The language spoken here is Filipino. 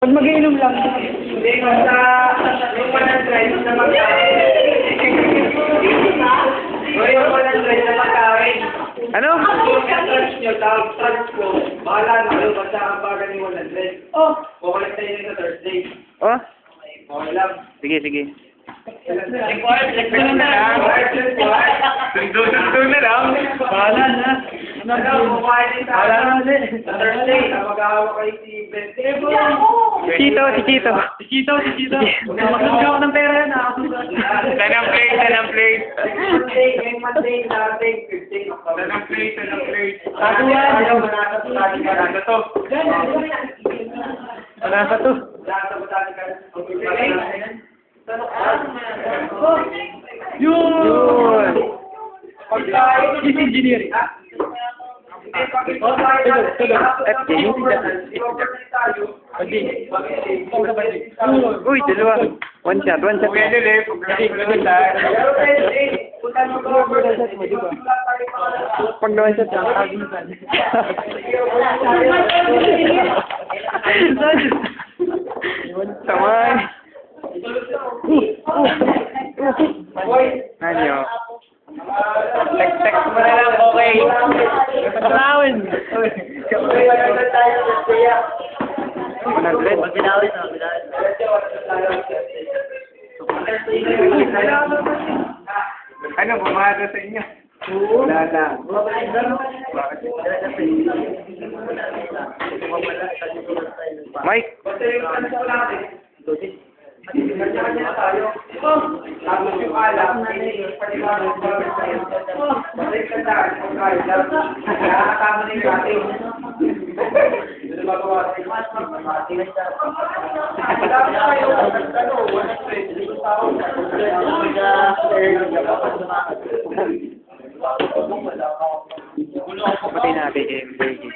Pag mag-iinom lang. Hindi, basta yung 100 na magkain. O yung 100 na magkain. Ano? Kung ka-trans nyo, trans ko, bahala na kayo, basta ang baga ni 100. Oh. Kukulit tayo nito Thursday. Oh? Okay lang. Sige, sige. Sundo na lang. Bahala na. Ano, kumain din sa sa Thursday, mag-aawa kayo si Ben. Si Chito. Si Chito. Magkakaroon ako ng pera yan. Saan ang plate? Monday, natin, 15 October. Saan ang plate? Ako yan. Ano to? Wala pa to. Yun. This engineering. Uy, dalawa. One shot. Kuya Lili, pag-graduate tayo. Pag naman siya, takagitan. Samay. Ano? Text mo na lang, okay. Patlawin. 100. Ano, bumada sa inyo? Wala lang. Mike. Tapos yung alam, balik ka sa akin, nakakatama na yung ating. Doon magawa sa Pati natin yung burger.